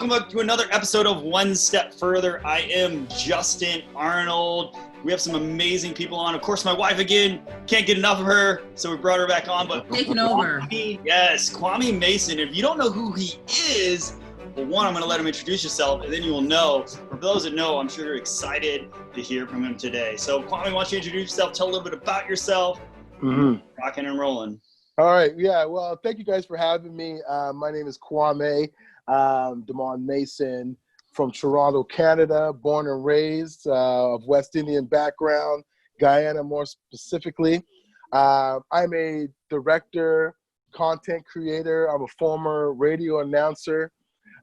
welcome back to another episode of One Step Further. I am Justin Arnold. We have some amazing people on. Of course, my wife again, can't get enough of her, so we brought her back on. But taking over. Yes, Kwame Mason. If you don't know who he is, well, one, I'm going to let him introduce yourself, and then you will know. For those that know, I'm sure you're excited to hear from him today. So, Kwame, why don't you introduce yourself, tell a little bit about yourself, rocking and rolling. All right. Yeah. Well, thank you guys for having me. My name is Kwame Damon Mason from Toronto, Canada, born and raised, of West Indian background, Guyana more specifically. I'm a director, content creator. I'm a former radio announcer.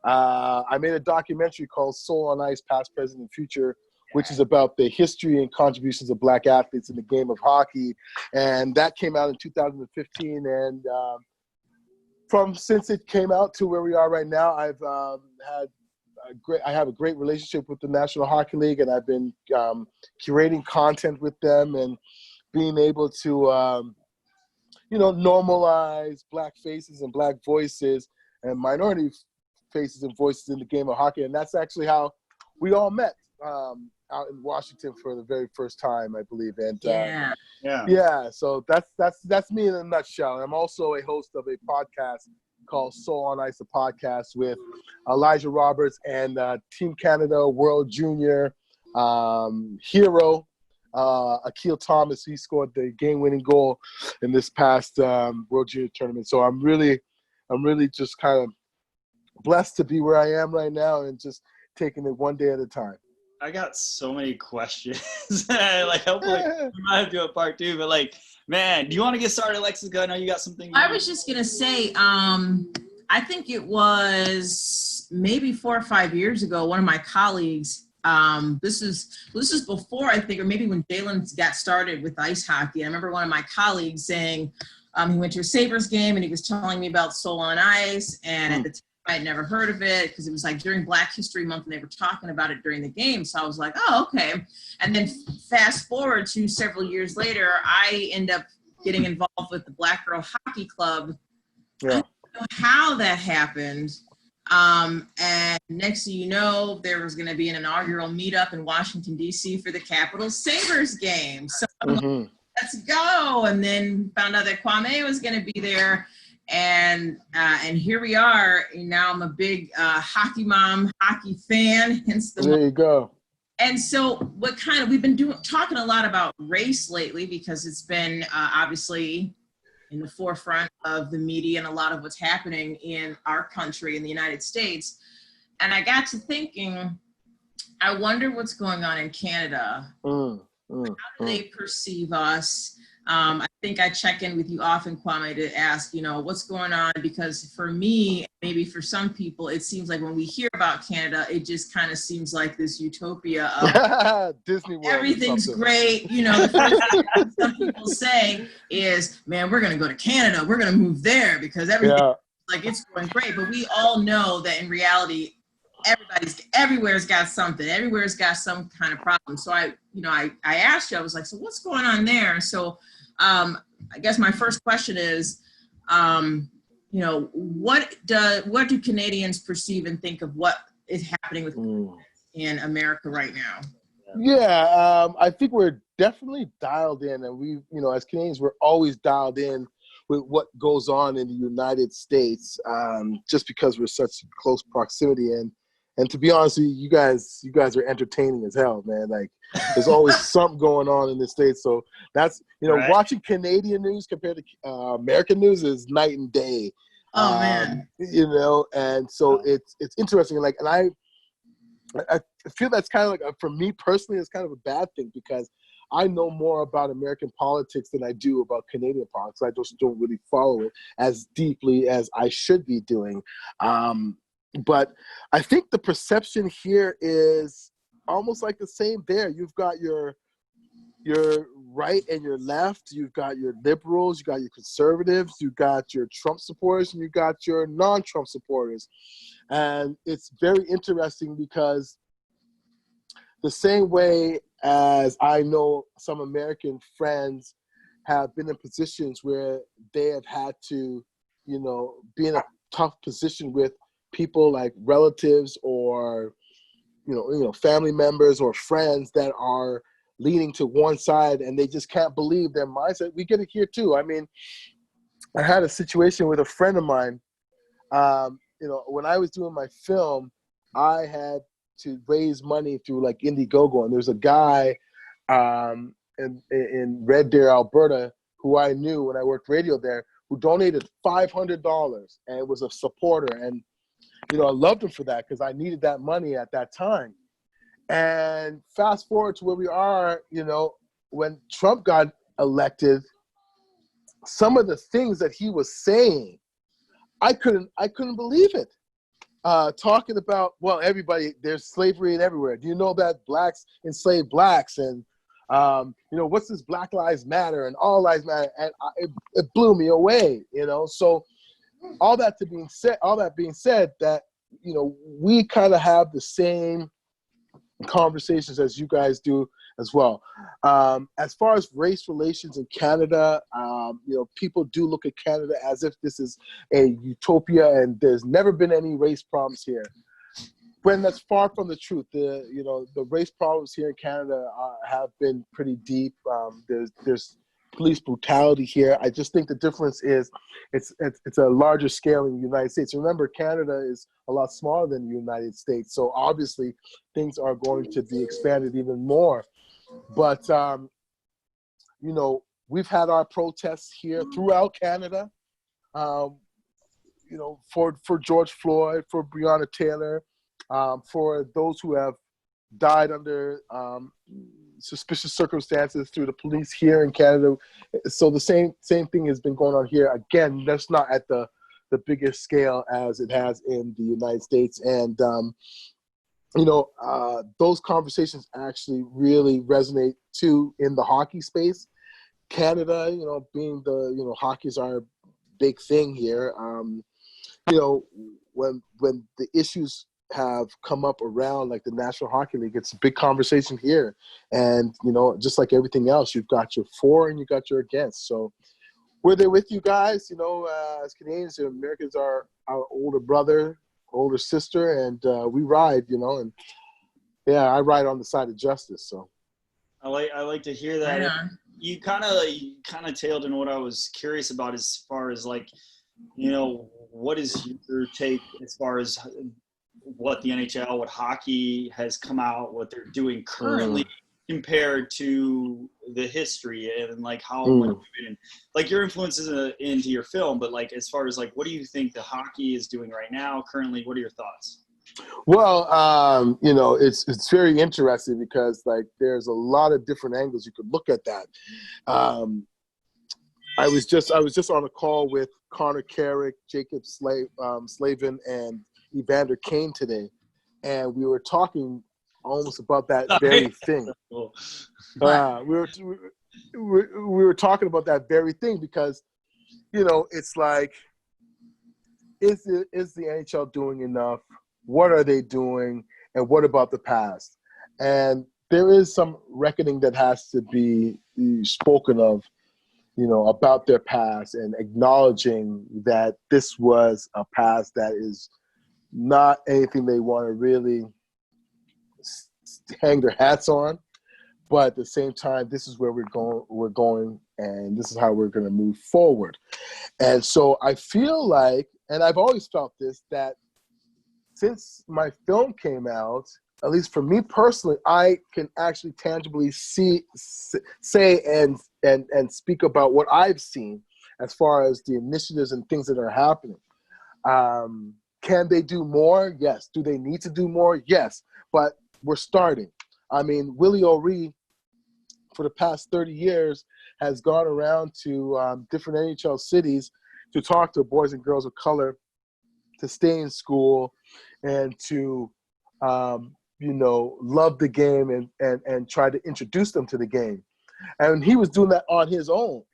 I made a documentary called Soul on Ice, Past, Present, and Future, which is about the history and contributions of Black athletes in the game of hockey. And that came out in 2015. And since it came out to where we are right now, I have a great relationship with the National Hockey League, and I've been curating content with them and being able to, normalize Black faces and Black voices and minority faces and voices in the game of hockey. And that's actually how we all met. Out in Washington for the very first time, I believe. And so that's me in a nutshell. I'm also a host of a podcast called Soul on Ice, a podcast with Elijah Roberts and Team Canada World Junior hero Akil Thomas. He scored the game-winning goal in this past World Junior tournament. So I'm really just kind of blessed to be where I am right now and just taking it one day at a time. I got so many questions. Hopefully we might have to do a part two, but man, do you want to get started, Alexis? I know you got something. I was just going to say, I think it was maybe 4 or 5 years ago, one of my colleagues, this is before, I think, or maybe when Jalen got started with ice hockey. I remember one of my colleagues saying he went to a Sabres game and he was telling me about Soul on Ice, and at the time, I had never heard of it because it was during Black History Month and they were talking about it during the game. So I was like, oh, okay. And then fast forward to several years later, I end up getting involved with the Black Girl Hockey Club. Yeah. I don't know how that happened. And next thing you know, there was going to be an inaugural meetup in Washington, D.C. for the Capitals Sabres game. So I'm like, let's go. And then found out that Kwame was going to be there. And here we are. And now I'm a big hockey mom, hockey fan. Hence there you go. And so, we've been talking a lot about race lately because it's been obviously in the forefront of the media and a lot of what's happening in our country in the United States. And I got to thinking, I wonder what's going on in Canada. How do they perceive us? I think I check in with you often, Kwame, to ask, what's going on? Because for me, maybe for some people, it seems like when we hear about Canada, it just kind of seems like this utopia of Disney World. Everything's great. The first thing some people say is, man, we're going to go to Canada. We're going to move there because everything, it's going great. But we all know that in reality, everywhere's got something. Everywhere's got some kind of problem. So I asked you, I was like, so what's going on there? So I guess my first question is, what do Canadians perceive and think of what is happening with in America right now? Yeah, I think we're definitely dialed in, and we, as Canadians, we're always dialed in with what goes on in the United States, just because we're such close proximity. And to be honest with you, you guys are entertaining as hell, man. There's always something going on in the States. So that's, right. Watching Canadian news compared to American news is night and day. Oh, man. And so it's interesting. And I feel that's kind of for me personally, it's kind of a bad thing because I know more about American politics than I do about Canadian politics. I just don't really follow it as deeply as I should be doing. But I think the perception here is almost like the same there. You've got your right and your left. You've got your liberals. You got your conservatives. You got your Trump supporters, and you got your non-Trump supporters. And it's very interesting because the same way as I know some American friends have been in positions where they have had to, be in a tough position with people like relatives or family members or friends that are leaning to one side and they just can't believe their mindset. We get it here too. I mean, I had a situation with a friend of mine. When I was doing my film, I had to raise money through like Indiegogo, and there's a guy in Red Deer, Alberta, who I knew when I worked radio there, who donated $500 and was a supporter. And I loved him for that because I needed that money at that time. And fast forward to where we are, when Trump got elected, some of the things that he was saying, I couldn't believe it. Talking about, well, everybody, there's slavery everywhere. Do you know that blacks enslaved blacks? And, what's this Black Lives Matter and All Lives Matter? And it blew me away, So all that being said, that, we kind of have the same conversations as you guys do as well. As far as race relations in Canada, people do look at Canada as if this is a utopia and there's never been any race problems here. When that's far from the truth. The race problems here in Canada have been pretty deep. There's police brutality here. I just think the difference is it's a larger scale in the United States. Remember, Canada is a lot smaller than the United States, so obviously things are going to be expanded even more. But we've had our protests here throughout Canada. For George Floyd, for Breonna Taylor, for those who have died under suspicious circumstances through the police here in Canada. So the same thing has been going on here. Again, that's not at the biggest scale as it has in the United States. And, those conversations actually really resonate too in the hockey space. Canada, being hockey's our big thing here. When the issues have come up around like the National Hockey League, it's a big conversation here. And, just like everything else, you've got your for and you got your against. So we're there with you guys, as Canadians. Americans are our older brother, older sister, and we ride, and yeah, I ride on the side of justice. So I like to hear that. Yeah. You kind of tailed in what I was curious about as far as like, what is your take as far as what the NHL, what hockey has come out, what they're doing currently compared to the history and like how much like your influences into your film, but like as far as like what do you think the hockey is doing right now currently? What are your thoughts? Well, it's very interesting because like there's a lot of different angles you could look at that. I was just on a call with Connor Carrick, Jacob Slavin, and Evander Kane today, and we were talking almost about that very thing. Cool. We were talking about that very thing because, it's like, is the NHL doing enough? What are they doing? And what about the past? And there is some reckoning that has to be spoken of, about their past and acknowledging that this was a past that is not anything they want to really hang their hats on, but at the same time, this is where we're going, and this is how we're going to move forward. And so I feel like, and I've always felt this, that since my film came out, at least for me personally, I can actually tangibly say and speak about what I've seen as far as the initiatives and things that are happening. Can they do more? Yes. Do they need to do more? Yes. But we're starting. I mean, Willie O'Ree, for the past 30 years, has gone around to different NHL cities to talk to boys and girls of color to stay in school and to, love the game and try to introduce them to the game. And he was doing that on his own.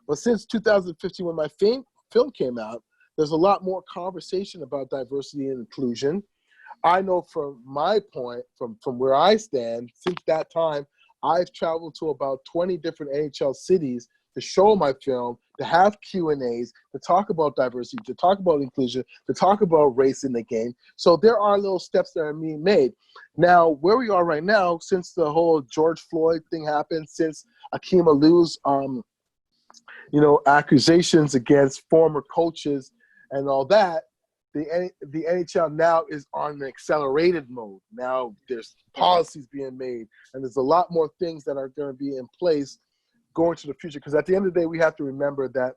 But since 2015, when my film came out, there's a lot more conversation about diversity and inclusion. I know from my point, from where I stand, since that time, I've traveled to about 20 different NHL cities to show my film to have Q&As, to talk about diversity, to talk about inclusion, to talk about race in the game. So there are little steps that are being made. Now, where we are right now, since the whole George Floyd thing happened, since Akeem Alu's, accusations against former coaches and all that, the NHL now is on an accelerated mode. Now there's policies being made, and there's a lot more things that are going to be in place going to the future. Because at the end of the day, we have to remember that,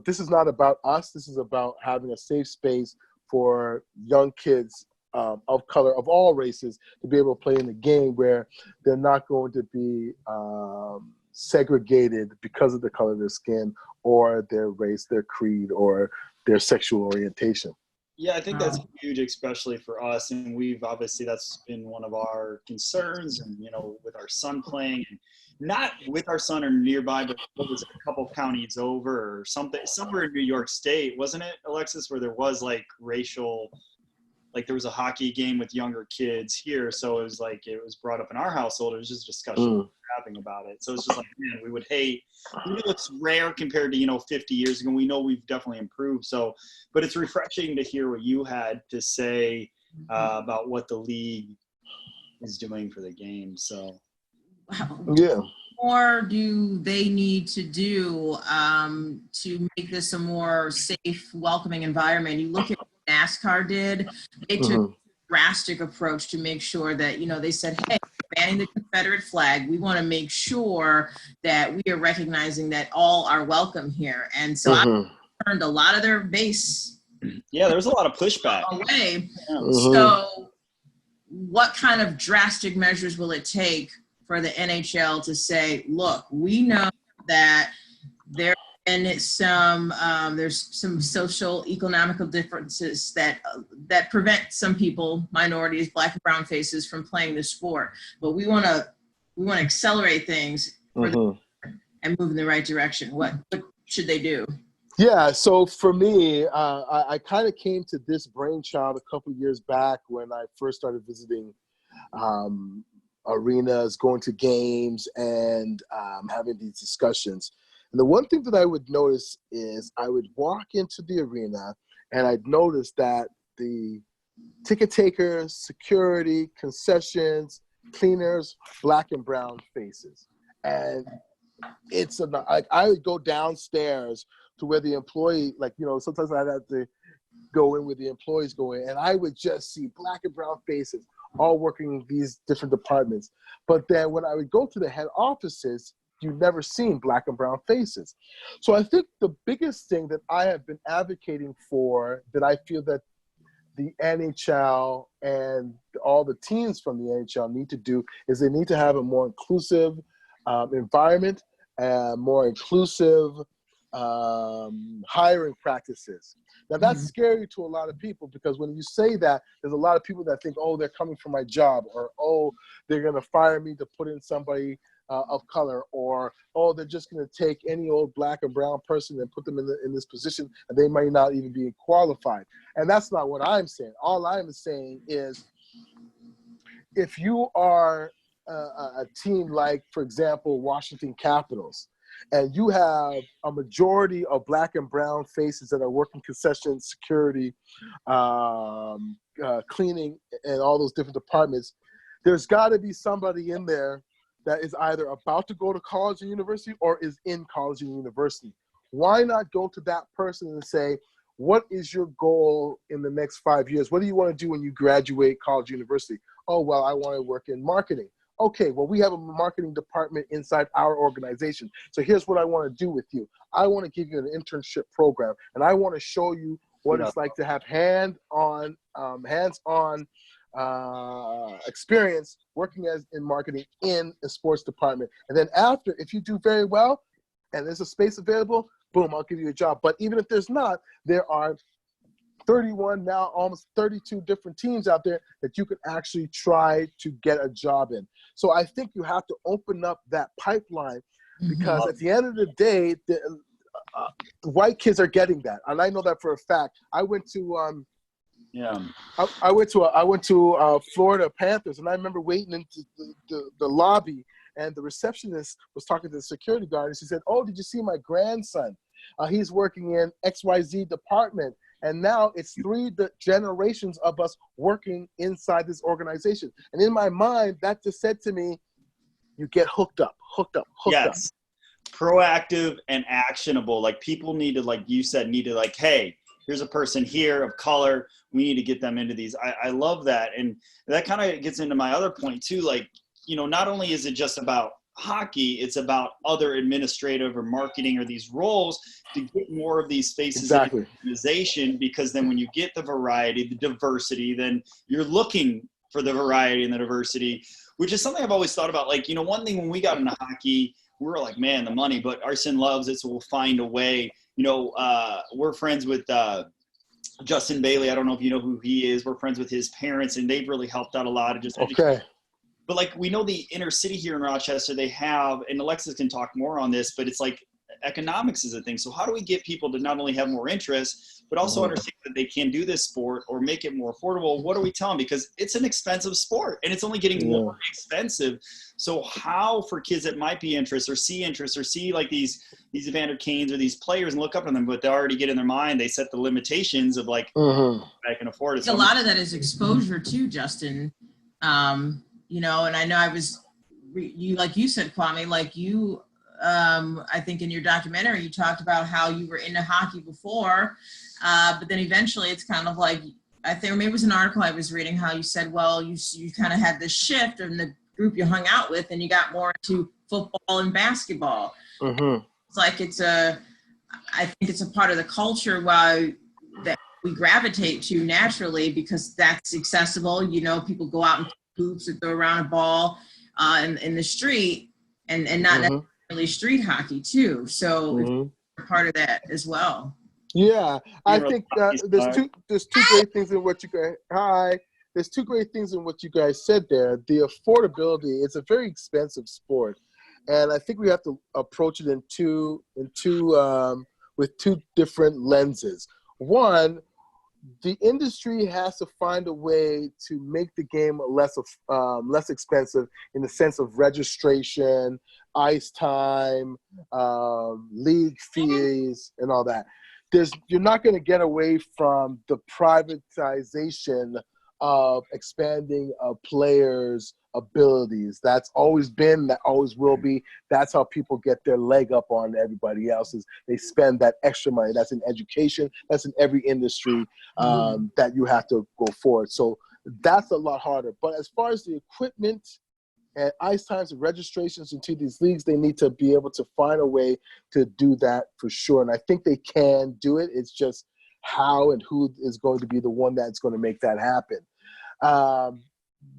this is not about us. This is about having a safe space for young kids of color, of all races, to be able to play in a game where they're not going to be segregated because of the color of their skin or their race, their creed, or their sexual orientation. Yeah, I think that's huge, especially for us. And that's been one of our concerns. And, with our son playing, and not with our son or nearby, but what was it, a couple counties over or something, somewhere in New York State, wasn't it, Alexis, where there was racial, there was a hockey game with younger kids here. So it was brought up in our household. It was just discussion having about it. So it's just man, we would hate, it's rare compared to, 50 years ago. We know we've definitely improved. So, but it's refreshing to hear what you had to say about what the league is doing for the game. So, yeah. More do they need to do to make this a more safe, welcoming environment? You look at what NASCAR did. They took a drastic approach to make sure that, they said, hey, banning the Confederate flag, we want to make sure that we are recognizing that all are welcome here. And so I turned a lot of their base. Yeah, there was a lot of pushback. Away. So what kind of drastic measures will it take for the NHL to say, look, we know that there's some social economical differences that prevent some people, minorities, Black and brown faces, from playing the sport, but we want to accelerate things and move in the right direction. What should they do? Yeah, so for me, I kind of came to this brainchild a couple of years back when I first started visiting arenas, going to games, and having these discussions. And the one thing that I would notice is I would walk into the arena and I'd notice that the ticket takers, security, concessions, cleaners, Black and brown faces. And I would go downstairs to where the employee, sometimes I'd have to go in where the employees go in, and I would just see Black and brown faces all working in these different departments. But then when I would go to the head offices, you've never seen Black and brown faces. So I think the biggest thing that I have been advocating for, that I feel that the NHL and all the teams from the NHL need to do, is they need to have a more inclusive environment, more inclusive hiring practices. Now that's scary to a lot of people, because when you say that, there's a lot of people that think, oh, they're coming for my job, or oh, they're going to fire me to put in somebody of color, or oh, they're just going to take any old Black or brown person and put them in this position, and they might not even be qualified. And that's not what I'm saying. All I'm saying is, if you are a team like, for example, Washington Capitals, and you have a majority of Black and brown faces that are working concessions, security, cleaning, and all those different departments, there's got to be somebody in there that is either about to go to college and university or is in college and university. Why not go to that person and say, what is your goal in the next 5 years? What do you want to do when you graduate college, university? Oh, well, I want to work in marketing. Okay, well, we have a marketing department inside our organization. So here's what I want to do with you. I want to give you an internship program, and I want to show you what it's like to have hands-on experience working in marketing in a sports department. And then after, if you do very well and there's a space available, boom, I'll give you a job. But even if there's not, there are 31, now almost 32 different teams out there that you can actually try to get a job in. So I think you have to open up that pipeline, because at the end of the day, the white kids are getting that, and I know that for a fact. I went to I went to Florida Panthers, and I remember waiting into the lobby, and the receptionist was talking to the security guard, and she said, "Oh, did you see my grandson?" He's working in XYZ department. And now it's 3 generations of us working inside this organization. And in my mind, that just said to me, you get hooked up. Yes. Proactive and actionable. Like people need to, like you said, like, hey, here's a person here of color. We need to get them into these. I love that. And that kind of gets into my other point too. Like, you know, not only is it just about hockey, it's about other administrative or marketing or these roles to get more of these faces in the organization, because then when you get the variety, the diversity, then you're looking for the variety and the diversity, which is something I've always thought about. Like, you know, one thing when we got into hockey, we were like, man, the money, but Arsen loves it, so we'll find a way. You know, we're friends with Justin Bailey. I don't know if you know who he is. We're friends with his parents, and they've really helped out a lot of just education. But like, we know the inner city here in Rochester, they have, and Alexis can talk more on this, but it's like economics is a thing. So how do we get people to not only have more interest, but also understand that they can do this sport or make it more affordable? What do we tell them? Because it's an expensive sport and it's only getting more expensive. So how, for kids that might be interested or see like these Evander Kanes or these players and look up to them, but they already get in their mind, they set the limitations of like, I can afford it. So a lot of that is exposure too, Justin. You know, and I know like you said, Kwame, like you, I think in your documentary, you talked about how you were into hockey before, but then eventually it's kind of like, I think, or maybe it was an article I was reading, how you said, well, you kind of had this shift in the group you hung out with and you got more into football and basketball. It's like, I think it's a part of the culture that we gravitate to naturally because that's accessible. You know, people go out and hoops or throw around a ball in the street and not necessarily street hockey too. So it's part of that as well. Yeah, I think there's two great things in what you guys. There's 2 great things in what you guys said there. The affordability. It's a very expensive sport, and I think we have to approach it with 2 different lenses. One, the industry has to find a way to make the game less expensive in the sense of registration, ice time, league fees, and all that. You're not going to get away from the privatization of expanding a player's abilities. That's always been, that always will be. That's how people get their leg up on everybody else, is they spend that extra money. That's in education. That's in every industry that you have to go forward. So that's a lot harder. But as far as the equipment and ice times and registrations into these leagues, they need to be able to find a way to do that for sure. And I think they can do it. It's just how and who is going to be the one that's going to make that happen.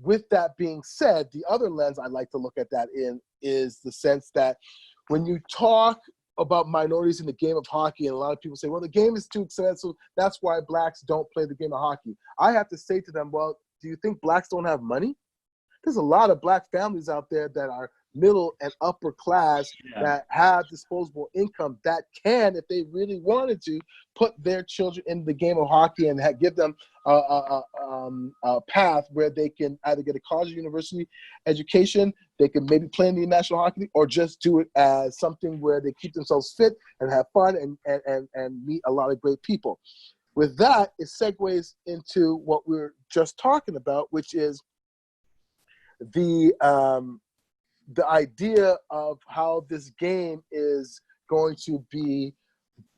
With that being said, the other lens I like to look at that in is the sense that when you talk about minorities in the game of hockey, and a lot of people say, well, the game is too expensive, that's why blacks don't play the game of hockey. I have to say to them, well, do you think blacks don't have money? There's a lot of black families out there that are middle and upper class that have disposable income that can, if they really wanted to, put their children in the game of hockey and give them a path where they can either get a college or university education, they can maybe play in the National Hockey League, or just do it as something where they keep themselves fit and have fun and meet a lot of great people. With that, it segues into what we were just talking about, which is the idea of how this game is going to be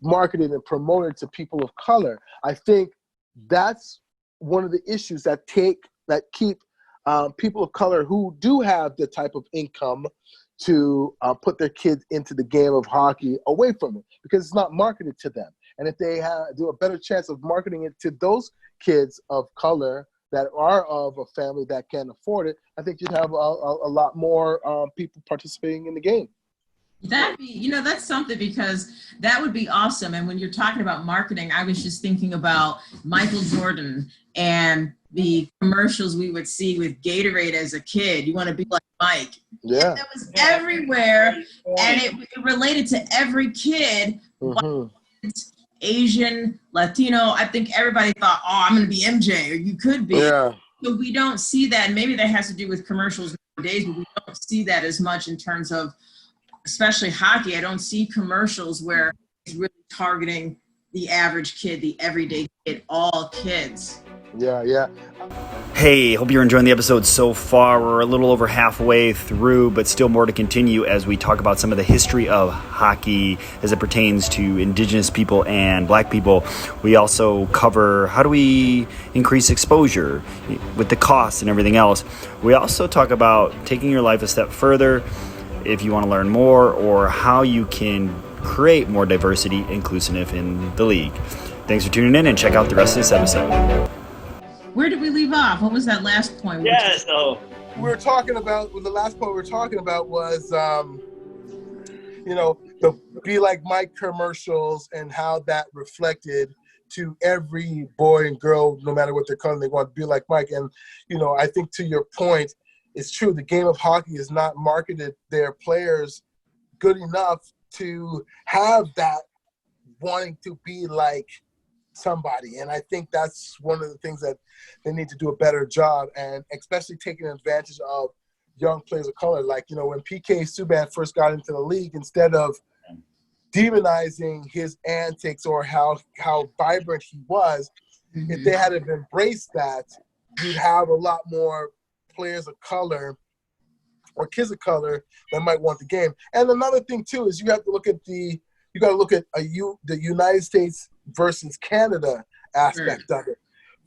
marketed and promoted to people of color. I think that's one of the issues that keep people of color who do have the type of income to put their kids into the game of hockey away from it, because it's not marketed to them. And if they do a better chance of marketing it to those kids of color that are of a family that can afford it, I think you'd have a lot more people participating in the game. That's something, because that would be awesome. And when you're talking about marketing, I was just thinking about Michael Jordan and the commercials we would see with Gatorade as a kid. You want to be like Mike. Yeah. And that was everywhere. And it related to every kid. Asian, Latino. I think everybody thought, oh, I'm going to be MJ, or you could be. Yeah. So we don't see that. And maybe that has to do with commercials nowadays, but we don't see that as much in terms of, especially hockey. I don't see commercials where it's really targeting the average kid, the everyday kid, all kids. Yeah. Hey, hope you're enjoying the episode so far. We're a little over halfway through, but still more to continue as we talk about some of the history of hockey as it pertains to Indigenous people and Black people. We also cover how do we increase exposure with the costs and everything else. We also talk about taking your life a step further if you want to learn more, or how you can create more diversity, inclusiveness in the league. Thanks for tuning in, and check out the rest of this episode. Where did we leave off? What was that last point? Yeah, so We were talking about, the last point we were talking about was, the Be Like Mike commercials and how that reflected to every boy and girl, no matter what they're calling, they want to be like Mike. And, I think to your point, it's true. The game of hockey is not marketed their players good enough to have that wanting to be like somebody. And I think that's one of the things that they need to do a better job, and especially taking advantage of young players of color. Like, when PK Subban first got into the league, instead of demonizing his antics or how vibrant he was, if they had embraced that, you'd have a lot more players of color or kids of color that might want the game. And another thing too is you have to look at the United States versus Canada aspect of it.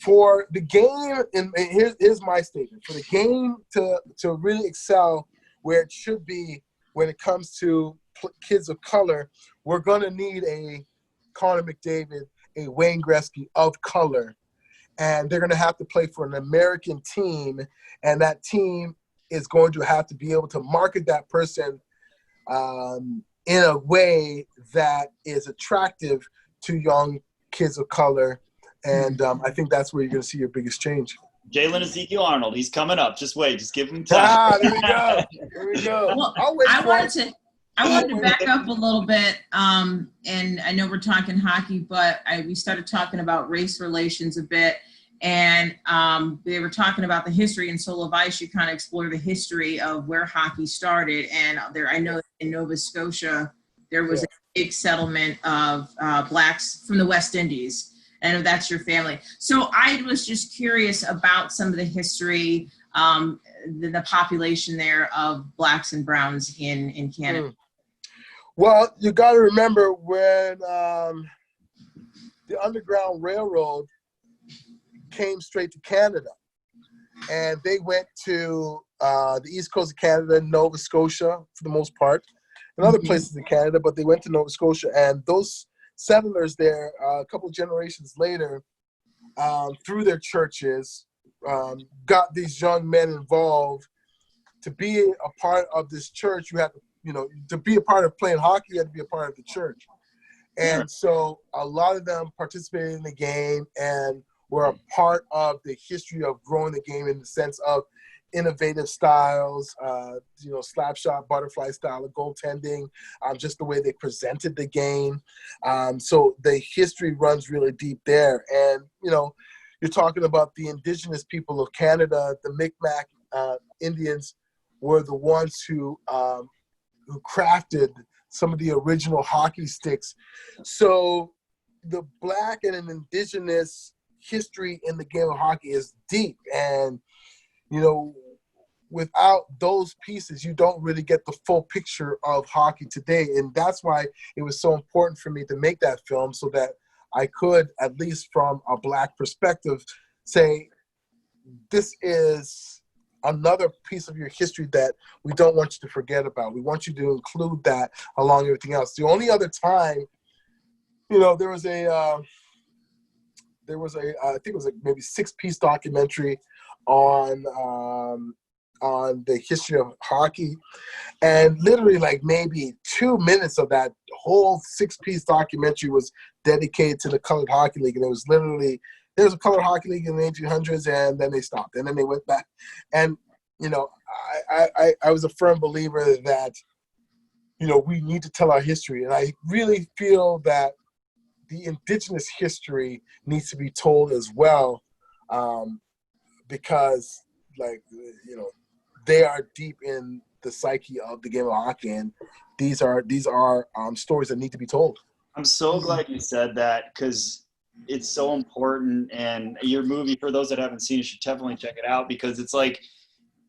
For the game, and here's my statement, for the game to really excel where it should be when it comes to kids of color, we're going to need a Connor McDavid, a Wayne Gretzky of color. And they're going to have to play for an American team, and that team is going to have to be able to market that person in a way that is attractive to young kids of color. And I think that's where you're going to see your biggest change. Jalen Ezekiel Arnold, he's coming up. Just wait. Just give him time. There we go. Well, I wanted to back up a little bit, and I know we're talking hockey, but we started talking about race relations a bit, and they were talking about the history, and so Levi should kind of explore the history of where hockey started. And I know in Nova Scotia, there was a big settlement of Blacks from the West Indies. I know that's your family. So I was just curious about some of the history, the population there of Blacks and Browns in Canada. Well, you got to remember when the Underground Railroad came straight to Canada, and they went to the east coast of Canada, Nova Scotia for the most part, and other places in Canada, but they went to Nova Scotia, and those settlers there, a couple of generations later, through their churches, got these young men involved. To be a part of this church, you have to, to be a part of playing hockey, you have to be a part of the church. And so a lot of them participated in the game and were a part of the history of growing the game in the sense of innovative styles, slap shot, butterfly style of goaltending, just the way they presented the game. So the history runs really deep there. And, you're talking about the Indigenous people of Canada, the Mi'kmaq Indians were the ones who crafted some of the original hockey sticks. So the Black and an Indigenous history in the game of hockey is deep. And, without those pieces, you don't really get the full picture of hockey today. And that's why it was so important for me to make that film, so that I could, at least from a Black perspective, say, this is another piece of your history that we don't want you to forget about. We want you to include that along everything else. The only other time, there was I think it was maybe 6-piece documentary on the history of hockey, and literally maybe 2 minutes of that whole 6-piece documentary was dedicated to the Colored Hockey League. And it was literally, there was a Colored Hockey League in the 1800s, and then they stopped, and then they went back. And I was a firm believer that we need to tell our history, and I really feel that the Indigenous history needs to be told as well, because they are deep in the psyche of the game of hockey, and these are stories that need to be told. I'm so glad you said that because it's so important. And your movie, for those that haven't seen it, should definitely check it out because it's like,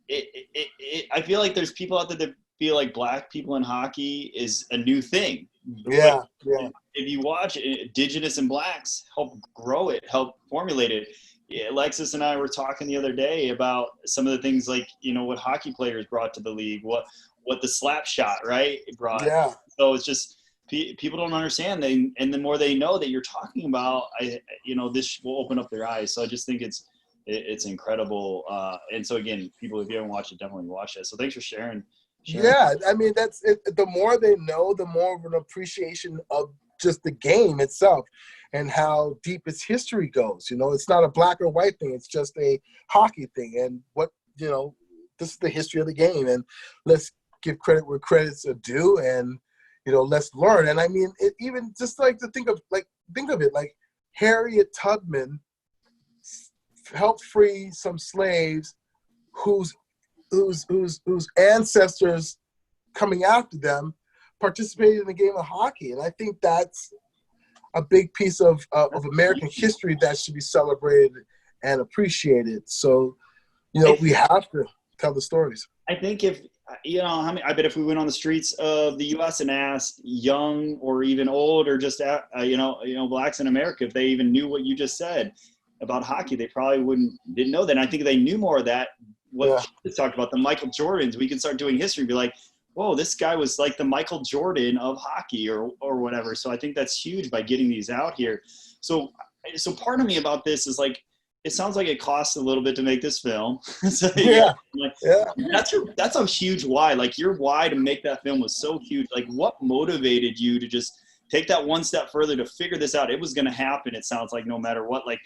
I feel like there's people out there that feel like black people in hockey is a new thing. Yeah, But yeah. if you watch it, Indigenous and blacks help grow it, help formulate it. Yeah, Alexis and I were talking the other day about some of the things like, what hockey players brought to the league, what the slap shot, right, brought. Yeah. So it's just people don't understand. And the more they know that you're talking about, this will open up their eyes. So I just think it's incredible. And so again, people, if you haven't watched it, definitely watch it. So thanks for sharing. Yeah, I mean, that's it. The more they know, the more of an appreciation of just the game itself and how deep its history goes. It's not a black or white thing. It's just a hockey thing. And this is the history of the game. And let's give credit where credit's due and, let's learn. And I mean, it even just like to think of it like Harriet Tubman helped free some slaves whose ancestors coming after them participated in the game of hockey. And I think that's a big piece of American history that should be celebrated and appreciated. So, we have to tell the stories. I think I bet if we went on the streets of the U.S. and asked young or even old or just, blacks in America, if they even knew what you just said about hockey, they probably didn't know that. And I think they knew more of that. What you talked about, the Michael Jordans, we can start doing history and be like, whoa, this guy was like the Michael Jordan of hockey or whatever. So I think that's huge by getting these out here. So part of me about this is like, it sounds like it costs a little bit to make this film. So, that's a huge why. Like your why to make that film was so huge. Like what motivated you to just take that one step further to figure this out? It was going to happen. It sounds like no matter what, like,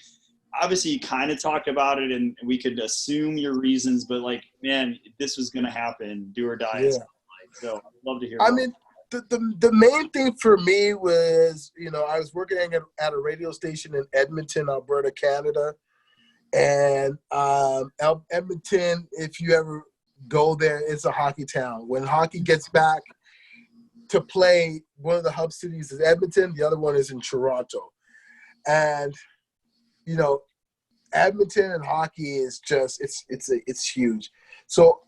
obviously you kind of talked about it and we could assume your reasons, but like, man, this was going to happen, do or die. Yeah. So I'd love to hear. I mean, the main thing for me was, I was working at a radio station in Edmonton, Alberta, Canada. And Edmonton, if you ever go there, it's a hockey town. When hockey gets back to play, one of the hub cities is Edmonton, the other one is in Toronto. And Edmonton and hockey is just it's huge. So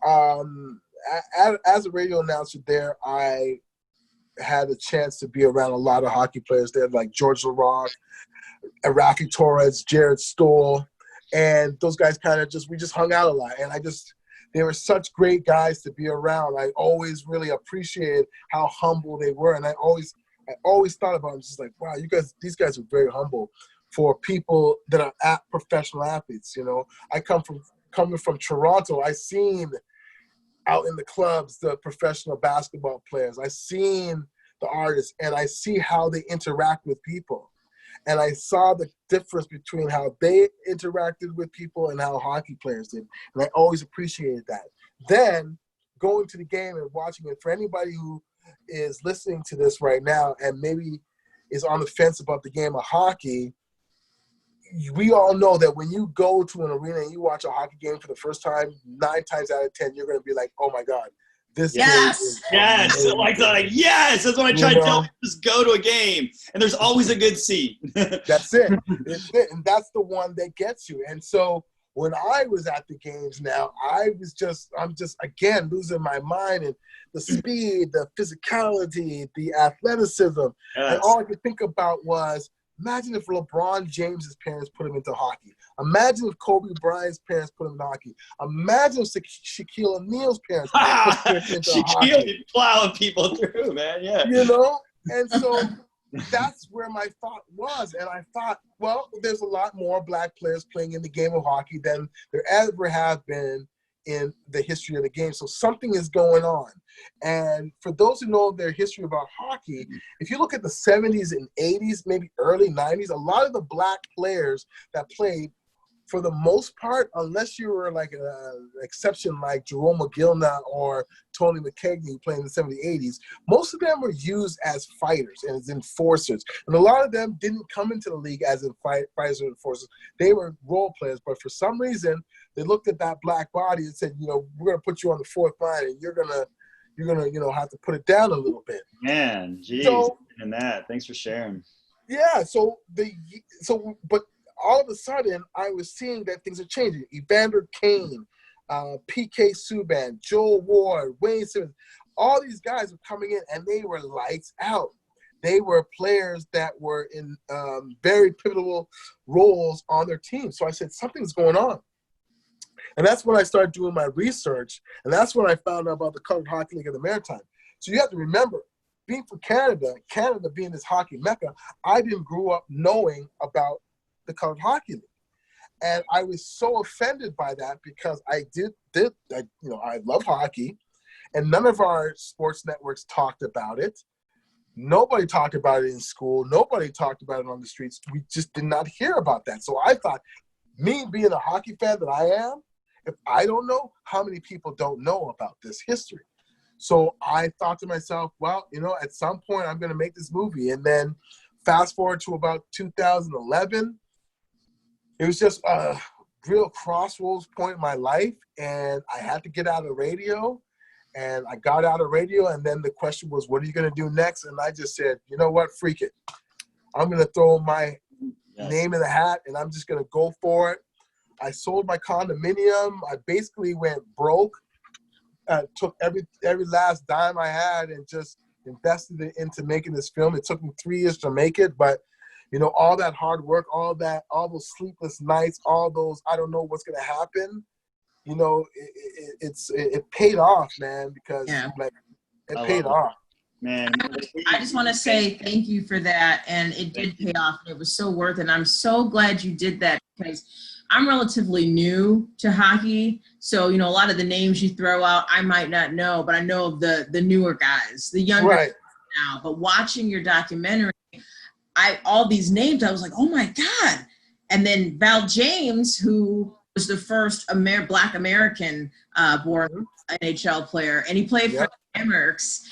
as a radio announcer there, I had a chance to be around a lot of hockey players there, like George Laraque, Iraqi Torres, Jared Stoll, and those guys we just hung out a lot. And they were such great guys to be around. I always really appreciated how humble they were, and I always thought about them, just like, wow, these guys are very humble for people that are professional athletes. I coming from Toronto, I seen out in the clubs the professional basketball players. I seen the artists, and I see how they interact with people. And I saw the difference between how they interacted with people and how hockey players did. And I always appreciated that. Then going to the game and watching it, for anybody who is listening to this right now and maybe is on the fence about the game of hockey, we all know that when you go to an arena and you watch a hockey game for the first time, 9 times out of 10, you're going to be like, oh my God, this game is amazing. Yes, that's what I try to tell you. Just go to a game, and there's always a good seat. That's it. And that's the one that gets you. And so when I was at the games now, I'm just again losing my mind, and the speed, the physicality, the athleticism. Yes. And all I could think about was, imagine if LeBron James's parents put him into hockey. Imagine if Kobe Bryant's parents put him into hockey. Imagine if Shaquille O'Neal's parents put him into hockey. Shaquille plowing people through, man. Yeah. And so that's where my thought was. And I thought, well, there's a lot more black players playing in the game of hockey than there ever have been in the history of the game. So something is going on. And for those who know their history about hockey, if you look at the 70s and 80s, maybe early 90s, a lot of the black players that played, for the most part, unless you were like an exception like Jerome McGillna or Tony McKegney who played in the 70s, 80s, most of them were used as fighters and as enforcers. And a lot of them didn't come into the league as fighters or enforcers. They were role players. But for some reason, they looked at that black body and said, we're going to put you on the fourth line and you're going to you're gonna, you know, have to put it down a little bit. Man, geez, So, and that. Thanks for sharing. yeah. But all of a sudden, I was seeing that things are changing. Evander Kane, PK Subban, Joel Ward, Wayne Simmons, all these guys were coming in, and they were lights out. They were players that were in very pivotal roles on their team. So I said, something's going on. And that's when I started doing my research, and that's when I found out about the Colored Hockey League of the Maritime. So you have to remember, being from Canada, Canada being this hockey mecca, I didn't grow up knowing about the Colored Hockey League. And I was so offended by that because I love hockey, and none of our sports networks talked about it. Nobody talked about it in school. Nobody talked about it on the streets. We just did not hear about that. So I thought, me being a hockey fan that I am, if I don't know, how many people don't know about this history? So I thought to myself, well, you know, at some point I'm going to make this movie. And then fast forward to about 2011, it was just a real crossroads point in my life. And I had to get out of radio. And I got out of radio. And then the question was, what are you going to do next? And I just said, you know what, freak it. I'm going to throw my name in the hat, and I'm just going to go for it. I sold my condominium. I basically went broke. Took every last dime I had and just invested it into making this film. It took me 3 years to make it, but you know, all that hard work, all those sleepless nights, all those I don't know what's gonna happen. You know, it paid off, man, because it paid off. Man, I just want to say thank you for that, and it did pay off, and it was so worth it. And I'm so glad you did that because I'm relatively new to hockey, so you know a lot of the names you throw out I might not know, but I know of the newer guys, the younger guys now. But watching your documentary, all these names, I was like, oh my god! And then Val James, who was the first Black American born NHL player, and he played for the Amerks.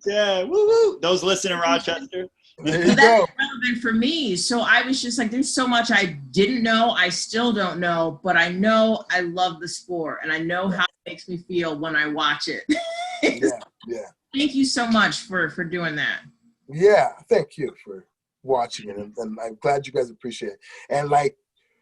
Yeah, woo woo! Those listen in Rochester. There So that's relevant for me. So I was just like, there's so much I didn't know. I still don't know, but I know I love the sport, and I know how it makes me feel when I watch it. Yeah. Thank you so much for doing that. Yeah, thank you for watching it, and I'm glad you guys appreciate it. And like,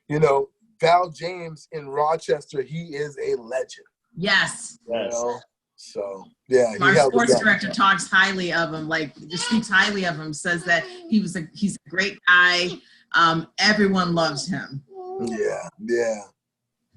you know, Val James in Rochester, he is a legend. Yes. You know? So yeah, our sports director talks highly of him, like just speaks highly of him, says that he's a great guy. Everyone loves him.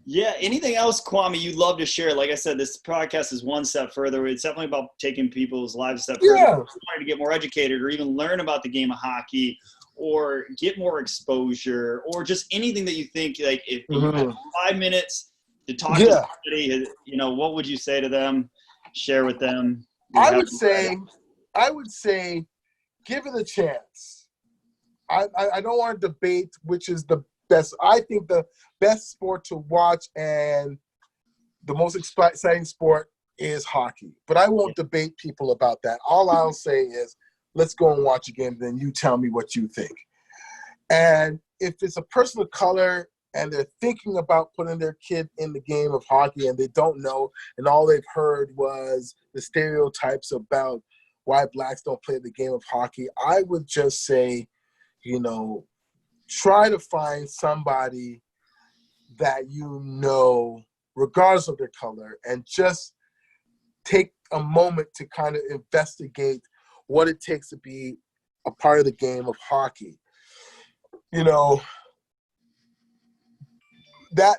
Yeah. Anything else, Kwame, you'd love to share? Like I said, this podcast is one step further. It's definitely about taking people's lives a step further. If you wanted to get more educated or even learn about the game of hockey or get more exposure or just anything that you think, like if you had 5 minutes to talk to somebody, you know, what would you say to them? Share with them. I would say, give it a chance. I don't want to debate which is the best. I think the best sport to watch and the most exciting sport is hockey. But I won't debate people about that. All I'll say is, let's go and watch a game, then you tell me what you think. And if it's a person of color and they're thinking about putting their kid in the game of hockey and they don't know, and all they've heard was the stereotypes about why blacks don't play the game of hockey, I would just say, you know, try to find somebody that you know, regardless of their color, and just take a moment to kind of investigate what it takes to be a part of the game of hockey. You know, that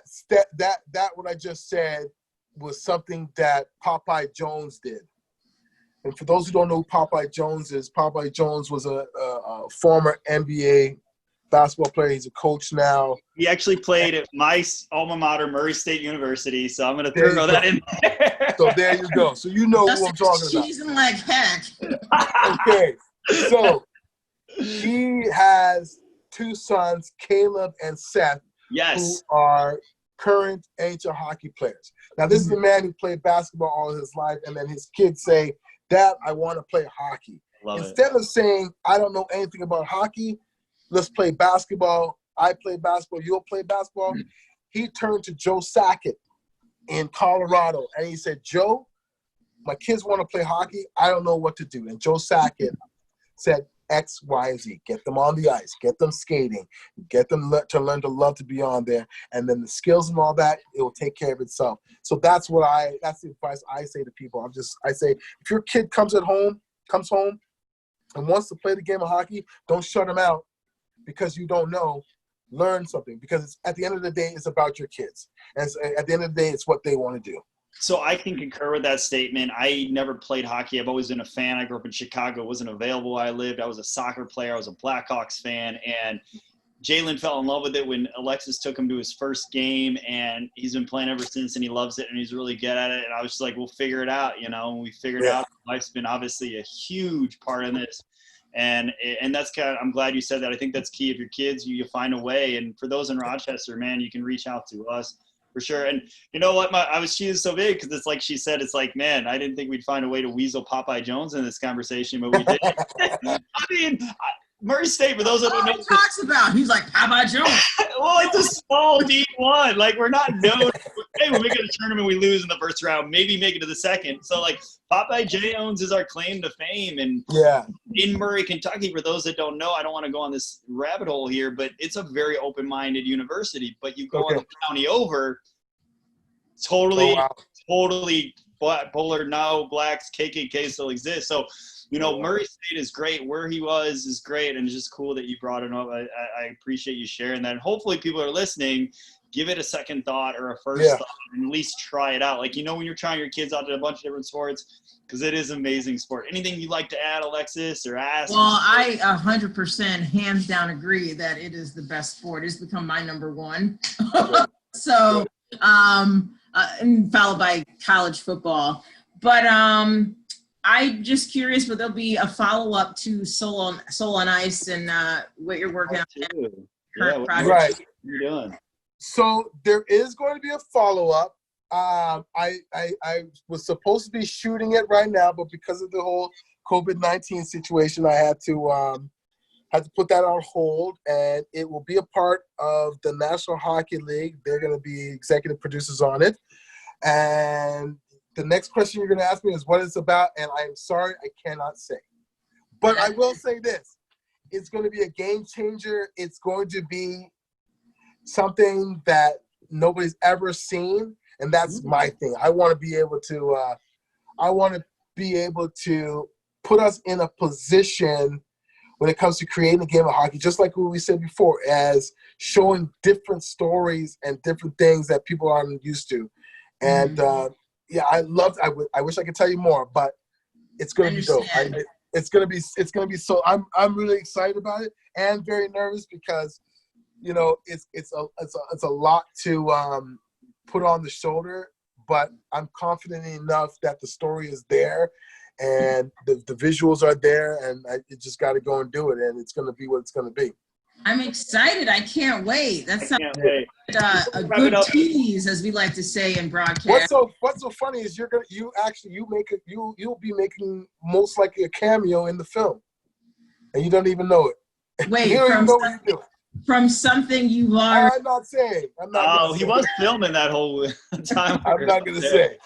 what I just said was something that Popeye Jones did. And for those who don't know who Popeye Jones is, Popeye Jones was a former NBA basketball player. He's a coach now. He actually played at my alma mater, Murray State University, so I'm going to throw that in there. So there you go. So you know who I'm talking about. Cheesing like heck. Okay, so he has two sons, Caleb and Seth, who are current NHL hockey players. Now, this is a man who played basketball all his life, and then his kids say, Dad, I want to play hockey. Instead of saying, I don't know anything about hockey, let's play basketball. I play basketball, you'll play basketball. He turned to Joe Sackett in Colorado, and he said, Joe, my kids want to play hockey. I don't know what to do. And Joe Sackett said X, Y, and Z. Get them on the ice. Get them skating. Get them to learn to love to be on there. And then the skills and all that, it will take care of itself. So that's the advice I say to people. I say, if your kid comes home and wants to play the game of hockey, don't shut them out because you don't know. Learn something, because at the end of the day, it's about your kids. And at the end of the day, it's what they want to do. So I can concur with that statement. I never played hockey. I've always been a fan. I grew up in Chicago. It wasn't available where I lived. I was a soccer player. I was a Blackhawks fan. And Jalen fell in love with it when Alexis took him to his first game, and he's been playing ever since, and he loves it, and he's really good at it. And I was just like, we'll figure it out, and we figured it out. Life's been obviously a huge part of this. And that's I'm glad you said that. I think that's key. If your kids, you find a way. And for those in Rochester, man, you can reach out to us for sure. And you know what? She is so big because it's like she said, it's like, man, I didn't think we'd find a way to weasel Popeye Jones in this conversation, but we did. I mean, Murray State, for those that don't know. He talks about, he's like Popeye Jones. Well, it's a small D1. Like, we're not known. Hey, when we get a tournament, we lose in the first round, maybe make it to the second. So, like, Popeye Jones is our claim to fame. And in Murray, Kentucky, for those that don't know, I don't want to go on this rabbit hole here, but it's a very open-minded university. But you go on the county over, totally polar, no blacks, KKK still exists. So, Murray State is great. Where he was is great, and it's just cool that you brought it up. I appreciate you sharing that. And hopefully people are listening, give it a second thought or a first thought, and at least try it out. Like, when you're trying your kids out to a bunch of different sports, because it is an amazing sport. Anything you'd like to add, Alexis, or ask? Well, I 100% hands down agree that it is the best sport. It's become my number one. So, and followed by college football. But I'm just curious, but there'll be a follow-up to Soul on Ice and what you're working on. Current project. Right. What you're doing. So there is going to be a follow-up. I was supposed to be shooting it right now, but because of the whole COVID-19 situation, I had to put that on hold, and it will be a part of the National Hockey League. They're going to be executive producers on it. And the next question you're going to ask me is what it's about, and I'm sorry, I cannot say. But I will say this. It's going to be a game changer. It's going to be something that nobody's ever seen, and that's my thing. I want to be able to put us in a position when it comes to creating a game of hockey, just like what we said before, as showing different stories and different things that people aren't used to. And I wish I could tell you more, but it's going to be dope. It's going to be so. I'm really excited about it and very nervous because, it's a lot to put on the shoulder, but I'm confident enough that the story is there and the visuals are there, and I just got to go and do it, and it's going to be what it's going to be. I'm excited. I can't wait. That sounds like a good tease, as we like to say in broadcast. What's so funny is you'll be making most likely a cameo in the film, and you don't even know it. Wait, you don't even know what you're doing. From something you've already. I'm not saying. He was filming that whole time. I'm not going to say.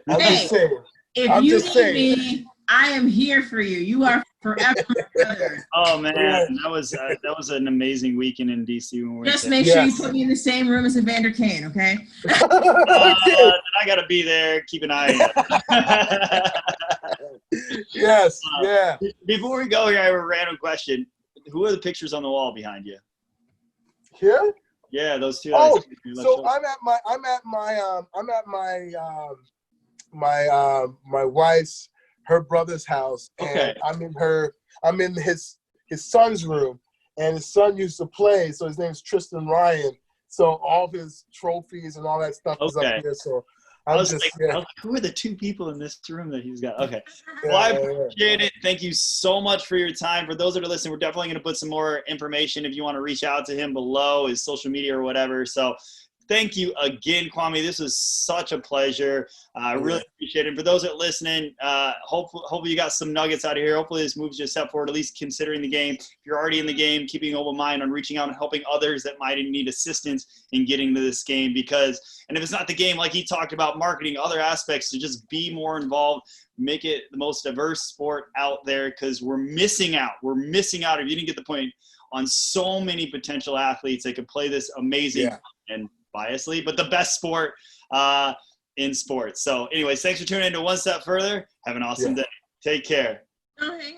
I'm just saying. If you need me, I am here for you. You are forever brother. Oh man, that was an amazing weekend in DC. When we just make sure you put me in the same room as Evander Kane, okay? I gotta be there. Keep an eye on. Yes. Before we go here, I have a random question. Who are the pictures on the wall behind you? Here? Yeah, those two. Oh, so I'm at my wife's, her brother's house, and I'm in his son's room, and his son used to play, so his name's Tristan Ryan. So all his trophies and all that stuff is up here. So I was like, who are the two people in this room that he's got? Okay. Well, I appreciate it. Thank you so much for your time. For those that are listening, we're definitely going to put some more information if you want to reach out to him below, his social media or whatever. So thank you again, Kwame. This was such a pleasure. I really appreciate it. For those that are listening, hopefully you got some nuggets out of here. Hopefully this moves you a step forward, at least considering the game. If you're already in the game, keeping an open mind on reaching out and helping others that might need assistance in getting to this game. And if it's not the game, like he talked about, marketing, other aspects, to just be more involved, make it the most diverse sport out there, because we're missing out. We're missing out, if you didn't get the point, on so many potential athletes that could play this amazing and biasly, but the best sport in sports. So anyways, thanks for tuning in to One Step Further. Have an awesome day. Take care. Oh, hang on.